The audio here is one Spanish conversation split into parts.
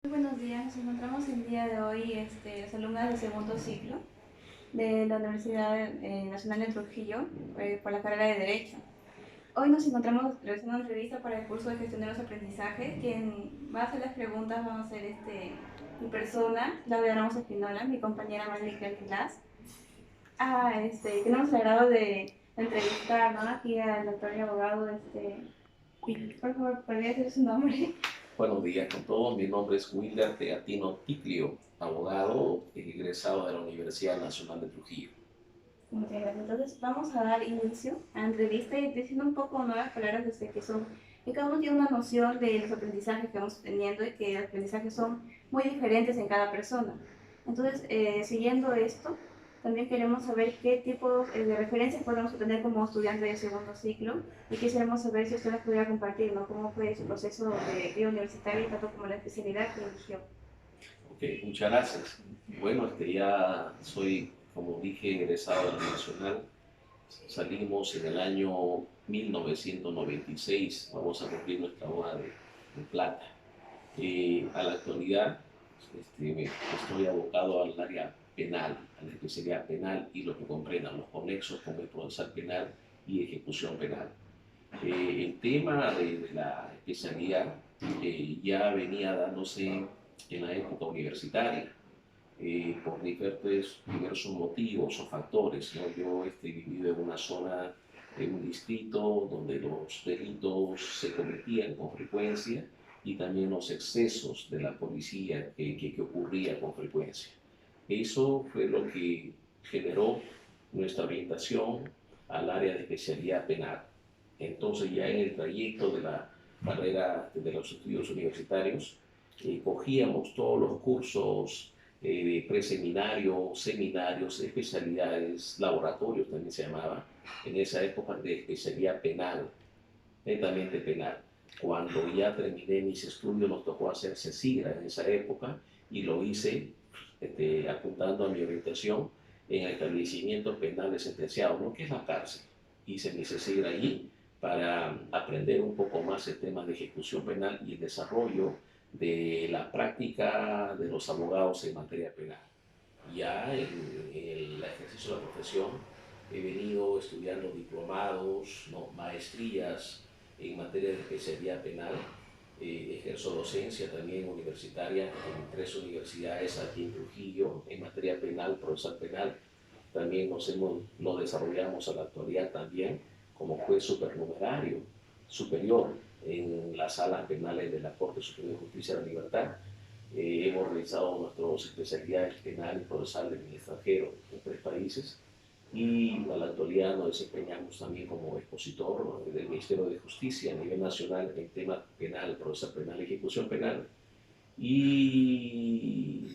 Muy buenos días, nos encontramos el día de hoy las alumnas del segundo ciclo de la Universidad Nacional de Trujillo por la carrera de Derecho. Hoy nos encontramos realizando una entrevista para el curso de Gestión de los Aprendizajes. Quien va a hacer las preguntas va a ser mi persona, Claudia Ramos Espinola, mi compañera María Glass. Tenemos el agrado de entrevistar, ¿no?, aquí al doctor y abogado, por favor, ¿podría decir su nombre? Buenos días con todos, mi nombre es Wilder Teatino Ticlio, abogado egresado de la Universidad Nacional de Trujillo. Muchas gracias. Entonces vamos a dar inicio a la entrevista y diciendo un poco nuevas palabras que cada uno tiene una noción de los aprendizajes que vamos teniendo y que los aprendizajes son muy diferentes en cada persona. Entonces, siguiendo esto, también queremos saber qué tipos de referencias podemos obtener como estudiantes de segundo ciclo y quisiéramos saber si usted nos pudiera compartir, ¿no?, cómo fue su proceso de vida universitaria, tanto como la especialidad que eligió. Ok, muchas gracias. Bueno, ya soy, como dije, egresado de la Nacional. Salimos en el año 1996, vamos a cumplir nuestra boda de plata. A la actualidad estoy abocado al área penal, a la especialidad penal y lo que comprendan los conexos como el procesal penal y ejecución penal. El tema de la especialidad ya venía dándose en la época universitaria por diversos motivos o factores, ¿no? Yo he vivido en una zona, en un distrito donde los delitos se cometían con frecuencia y también los excesos de la policía que ocurría con frecuencia. Eso fue lo que generó nuestra orientación al área de especialidad penal. Entonces ya en el trayecto de la carrera de los estudios universitarios, cogíamos todos los cursos preseminarios, seminarios, especialidades, laboratorios también se llamaba, en esa época de especialidad penal, netamente penal. Cuando ya terminé mis estudios nos tocó hacer CECIGRA en esa época y lo hice apuntando a mi orientación en establecimientos penales sentenciados, ¿no?, que es la cárcel. Hice mi CECIGRA allí para aprender un poco más el tema de ejecución penal y el desarrollo de la práctica de los abogados en materia penal. Ya en el ejercicio de la profesión he venido estudiando diplomados, ¿no?, maestrías en materia de especialidad penal. Ejerzo docencia también universitaria en 3 universidades aquí en Trujillo en materia penal, procesal penal. También lo desarrollamos a la actualidad también como juez supernumerario superior en las salas penales de la Corte Superior de Justicia de la Libertad. Hemos realizado nuestras especialidades penal y procesal en el extranjero en 3 países y a la actualidad nos desempeñamos también como expositor del Ministerio de Justicia a nivel nacional en tema penal, procesal penal, ejecución penal. Y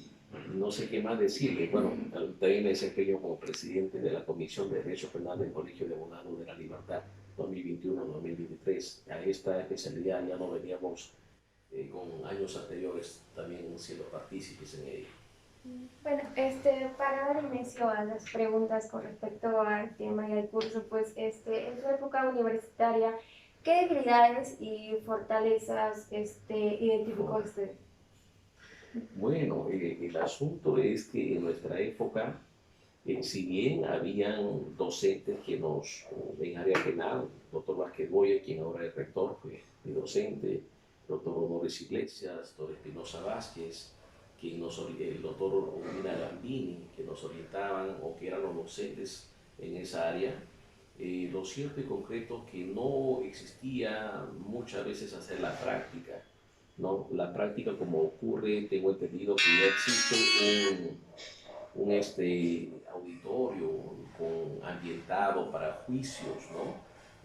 no sé qué más decirle. Bueno, también me desempeño como presidente de la Comisión de Derecho Penal del Colegio de Abogados de la Libertad 2021-2023. A esta especialidad ya no veníamos con años anteriores también siendo partícipes en ella. Bueno, para dar inicio a las preguntas con respecto al tema y al curso, pues en su época universitaria, ¿qué debilidades y fortalezas identificó usted? Bueno, el asunto es que en nuestra época, si bien habían docentes que en área penal, doctor Vázquez Boya, quien ahora es rector, fue mi docente, doctor Honores Iglesias, doctor Espinosa Vázquez, el doctor Romina Gambini, que nos orientaban o que eran los docentes en esa área, lo cierto y concreto es que no existía muchas veces hacer la práctica, ¿no? La práctica como ocurre, tengo entendido que ya existe un auditorio ambientado para juicios, ¿no?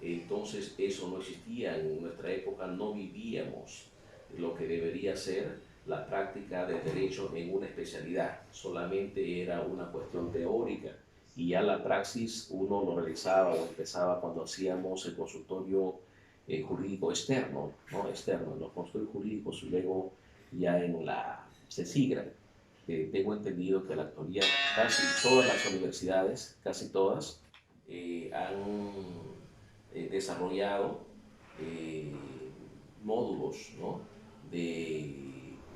Entonces eso no existía en nuestra época, no vivíamos lo que debería ser la práctica del derecho en una especialidad, solamente era una cuestión teórica y ya la praxis uno lo realizaba o empezaba cuando hacíamos el consultorio jurídico externo, ¿no? Externo, en los consultorios jurídicos y luego ya en la CECIGRA. Tengo entendido que en la actualidad casi todas las universidades, casi todas, han desarrollado eh, módulos, ¿no?,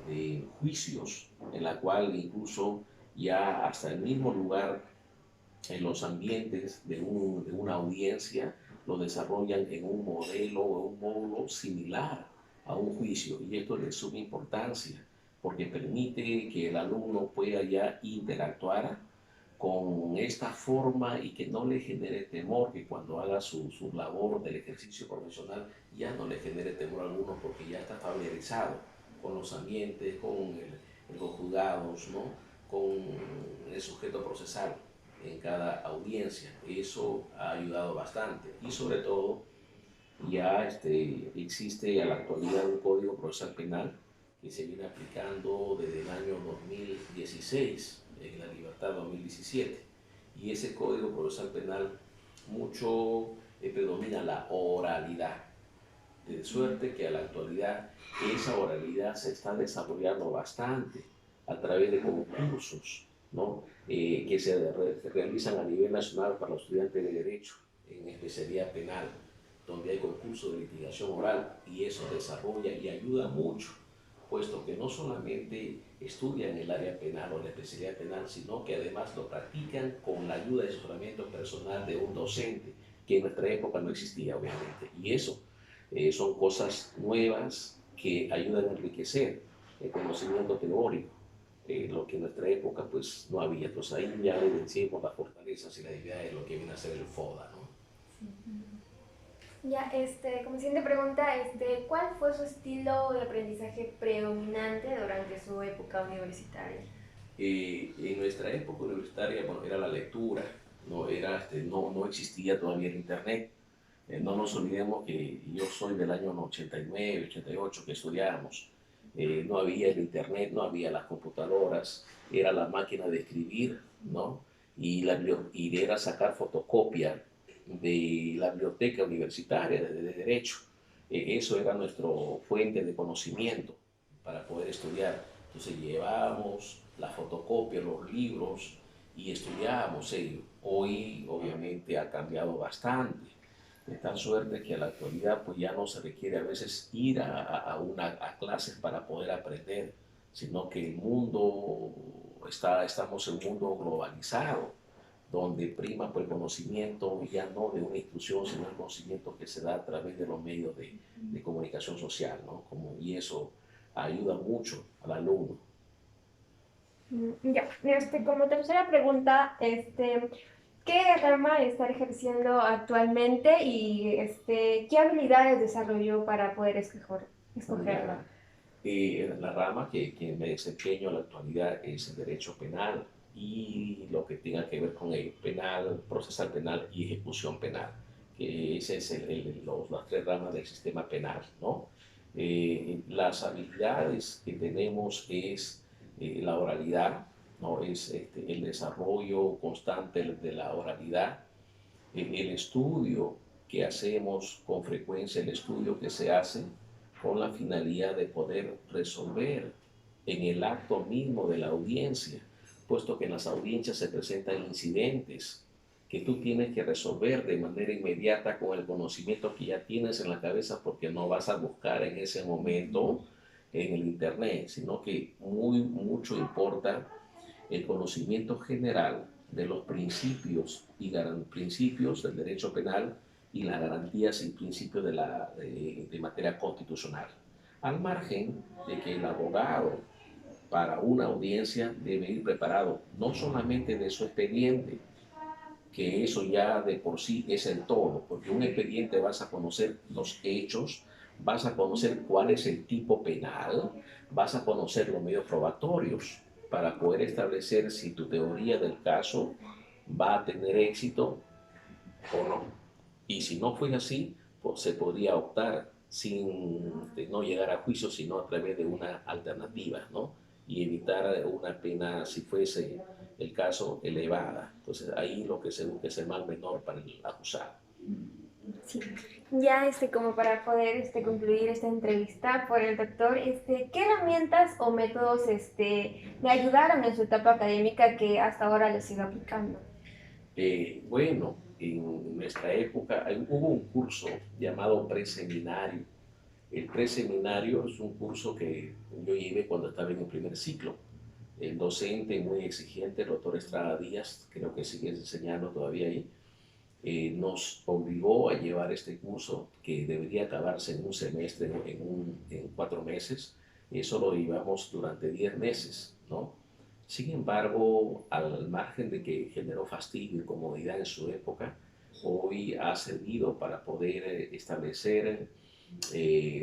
de juicios, en la cual incluso ya hasta el mismo lugar, en los ambientes de una audiencia, lo desarrollan en un modelo o un módulo similar a un juicio. Y esto es de suma importancia porque permite que el alumno pueda ya interactuar con esta forma y que no le genere temor, que cuando haga su labor del ejercicio profesional ya no le genere temor alguno porque ya está familiarizado con los ambientes, con los juzgados, ¿no? Con el sujeto procesal en cada audiencia. Eso ha ayudado bastante y sobre todo ya existe a la actualidad un código procesal penal que se viene aplicando desde el año 2016, en la Libertad 2017, y ese código procesal penal mucho predomina la oralidad, de suerte que a la actualidad esa oralidad se está desarrollando bastante a través de concursos, ¿no? Que se realizan a nivel nacional para los estudiantes de Derecho en especialidad penal, donde hay concursos de litigación oral, y eso desarrolla y ayuda mucho, puesto que no solamente estudian el área penal o la especialidad penal, sino que además lo practican con la ayuda y asesoramiento personal de un docente, que en nuestra época no existía, obviamente. Y eso son cosas nuevas que ayudan a enriquecer el conocimiento teórico, lo que en nuestra época pues no había. Entonces ahí ya evidenciamos las fortalezas y la idea de lo que viene a ser el FODA, ¿no? Ya, como siguiente pregunta, ¿cuál fue su estilo de aprendizaje predominante durante su época universitaria? En nuestra época universitaria, bueno, era la lectura, no existía todavía el internet. No nos olvidemos que yo soy del año 89, 88 que estudiábamos. No había el internet, no había las computadoras, era la máquina de escribir, ¿no? Y era sacar fotocopia de la biblioteca universitaria de Derecho. Eso era nuestra fuente de conocimiento para poder estudiar. Entonces llevábamos la fotocopia, los libros y estudiábamos ello. Hoy obviamente ha cambiado bastante, de tal suerte que a la actualidad pues ya no se requiere a veces ir a clases para poder aprender, sino que el mundo estamos en un mundo globalizado, donde prima pues, el conocimiento ya no de una institución, sino el conocimiento que se da a través de los medios de comunicación social, ¿no? Y eso ayuda mucho al alumno. Ya, como tercera pregunta, ¿qué rama está ejerciendo actualmente y qué habilidades desarrolló para poder escogerla? La rama que me desempeño en la actualidad es el derecho penal y lo que tenga que ver con el penal, procesal penal y ejecución penal, que ese es las tres ramas del sistema penal, ¿no? Las habilidades que tenemos es la oralidad, ¿no? Es el desarrollo constante de la oralidad, el estudio que hacemos con frecuencia, el estudio que se hace con la finalidad de poder resolver en el acto mismo de la audiencia, puesto que en las audiencias se presentan incidentes que tú tienes que resolver de manera inmediata con el conocimiento que ya tienes en la cabeza, porque no vas a buscar en ese momento en el internet, sino que mucho importa el conocimiento general de los principios principios del derecho penal y las garantías y principios de materia constitucional. Al margen de que el abogado para una audiencia debe ir preparado no solamente de su expediente, que eso ya de por sí es el todo, porque un expediente vas a conocer los hechos, vas a conocer cuál es el tipo penal, vas a conocer los medios probatorios para poder establecer si tu teoría del caso va a tener éxito o no. Y si no fue así, pues se podría optar sin no llegar a juicio, sino a través de una alternativa, ¿no? Y evitar una pena, si fuese el caso, elevada. Entonces ahí lo que se busca es el mal menor para el acusado. Sí. Ya como para poder concluir esta entrevista por el doctor, ¿qué herramientas o métodos le ayudaron en su etapa académica que hasta ahora le sigue aplicando? Bueno, en nuestra época hubo un curso llamado preseminario, El preseminario es un curso que yo llevé cuando estaba en el primer ciclo. El docente muy exigente, el doctor Estrada Díaz, creo que sigue enseñando todavía ahí, nos obligó a llevar este curso que debería acabarse en un semestre, en 4 meses. Eso lo llevamos durante 10 meses, ¿no? Sin embargo, al margen de que generó fastidio y incomodidad en su época, hoy ha servido para poder establecer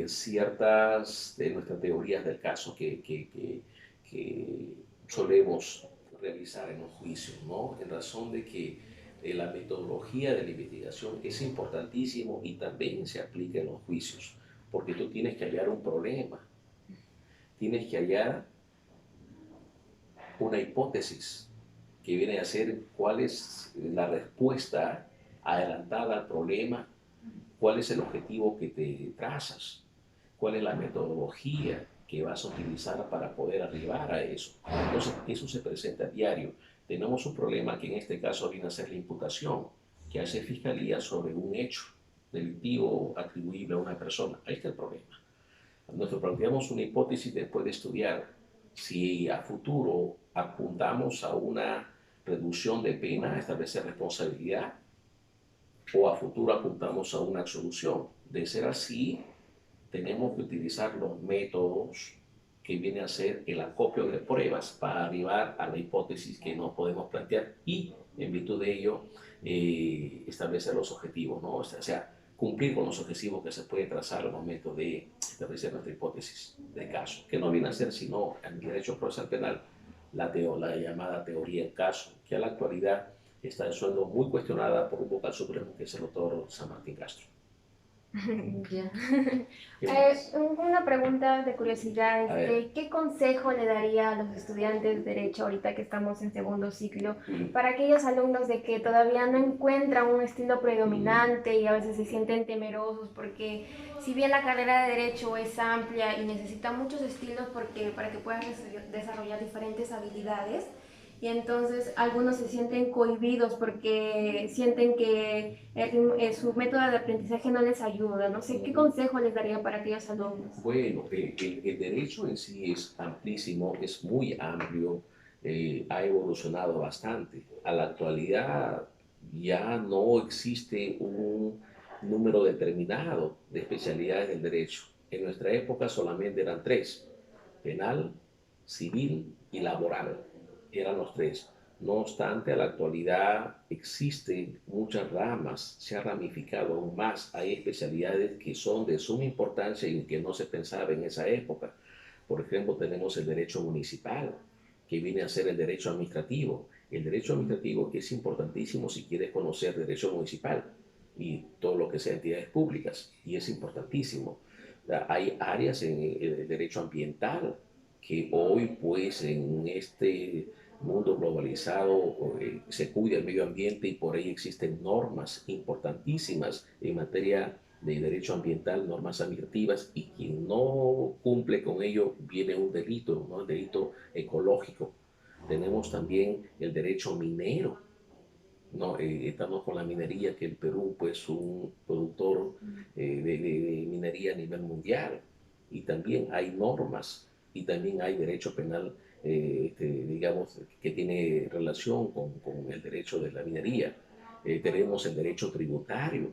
ciertas de nuestras teorías del caso que solemos realizar en los juicios, ¿no? En razón de que la metodología de la investigación es importantísimo y también se aplica en los juicios, porque tú tienes que hallar un problema, tienes que hallar una hipótesis que viene a ser cuál es la respuesta adelantada al problema, cuál es el objetivo que te trazas, cuál es la metodología que vas a utilizar para poder arribar a eso. Entonces, eso se presenta a diario. Tenemos un problema que en este caso viene a ser la imputación que hace Fiscalía sobre un hecho delictivo atribuible a una persona. Ahí está el problema. Nosotros planteamos una hipótesis después de estudiar si a futuro apuntamos a una reducción de pena, establecer responsabilidad, o a futuro apuntamos a una absolución. De ser así, tenemos que utilizar los métodos que viene a ser el acopio de pruebas para arribar a la hipótesis que nos podemos plantear y, en virtud de ello, establecer los objetivos, ¿no? O sea, cumplir con los objetivos que se puede trazar al momento de establecer nuestra hipótesis de caso, que no viene a ser sino en derecho procesal penal la llamada teoría del caso, que a la actualidad está siendo muy cuestionada por un vocal supremo que es el doctor San Martín Castro. Ya. ¿Qué más? Una pregunta de curiosidad, A ver. ¿qué consejo le daría a los estudiantes de Derecho ahorita que estamos en segundo ciclo Mm. para aquellos alumnos de que todavía no encuentran un estilo predominante y a veces se sienten temerosos porque si bien la carrera de Derecho es amplia y necesita muchos estilos para que puedan desarrollar diferentes habilidades, y entonces algunos se sienten cohibidos porque sienten que su método de aprendizaje no les ayuda? No sé, ¿qué consejo les daría para aquellos alumnos? Bueno, el derecho en sí es amplísimo, es muy amplio, ha evolucionado bastante. A la actualidad ya no existe un número determinado de especialidades del derecho. En nuestra época solamente eran 3: penal, civil y laboral. Eran los 3. No obstante, a la actualidad existen muchas ramas, se ha ramificado aún más. Hay especialidades que son de suma importancia y que no se pensaba en esa época. Por ejemplo, tenemos el derecho municipal, que viene a ser el derecho administrativo. El derecho administrativo que es importantísimo si quieres conocer derecho municipal y todo lo que sea entidades públicas, y es importantísimo. Hay áreas en el derecho ambiental que hoy, pues, en este mundo globalizado, se cuida el medio ambiente y por ahí existen normas importantísimas en materia de derecho ambiental, normas administrativas, y quien no cumple con ello viene un delito, ¿no? El delito ecológico. Tenemos también el derecho minero, ¿no? Estamos con la minería, que el Perú, pues, un productor de minería a nivel mundial, y también hay normas y también hay derecho penal, digamos, que tiene relación con el derecho de la minería. Tenemos el derecho tributario,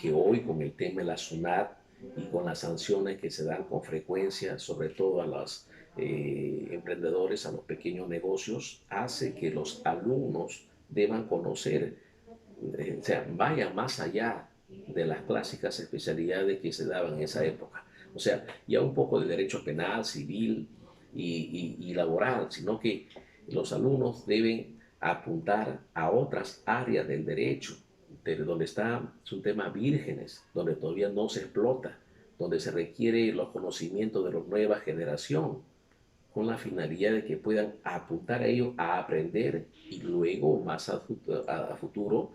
que hoy con el tema de la SUNAT y con las sanciones que se dan con frecuencia, sobre todo a los emprendedores, a los pequeños negocios, hace que los alumnos deban conocer, o sea, vayan más allá de las clásicas especialidades que se daban en esa época. O sea, ya un poco de derecho penal, civil y laboral, sino que los alumnos deben apuntar a otras áreas del derecho, de donde está su tema vírgenes, donde todavía no se explota, donde se requiere los conocimientos de la nueva generación, con la finalidad de que puedan apuntar a ello, a aprender, y luego más a futuro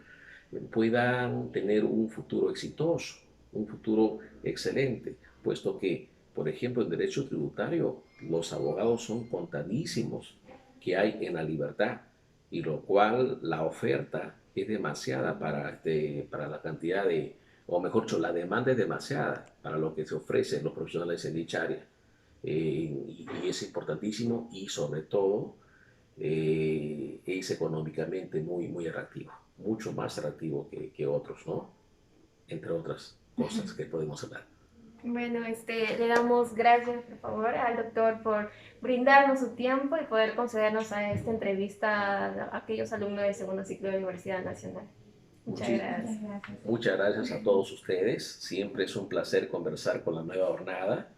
puedan tener un futuro exitoso, un futuro excelente, puesto que, por ejemplo, en derecho tributario, los abogados son contadísimos que hay en la libertad, y lo cual la oferta es demasiada para la cantidad o mejor dicho, la demanda es demasiada para lo que se ofrecen los profesionales en dicha área. Y es importantísimo y sobre todo es económicamente muy, muy atractivo, mucho más atractivo que otros, ¿no? Entre otras cosas que podemos hablar. Bueno, le damos gracias, por favor, al doctor por brindarnos su tiempo y poder concedernos a esta entrevista a aquellos alumnos del segundo ciclo de la Universidad Nacional. Muchas gracias. Muchas gracias a todos ustedes. Siempre es un placer conversar con la nueva jornada.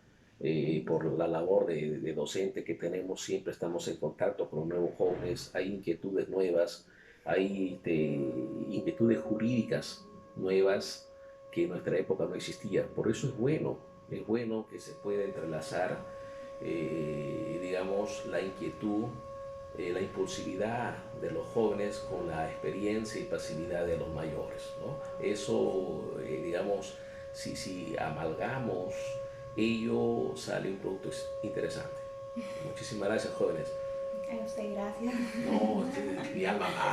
Por la labor de docente que tenemos, siempre estamos en contacto con los nuevos jóvenes, hay inquietudes nuevas, hay inquietudes jurídicas nuevas que en nuestra época no existían. Por eso es bueno que se pueda entrelazar, digamos, la inquietud, la impulsividad de los jóvenes con la experiencia y pasividad de los mayores, ¿no? Eso, digamos, si amalgamos ello, sale un producto interesante. Muchísimas gracias, jóvenes. A usted, gracias. No, mi alma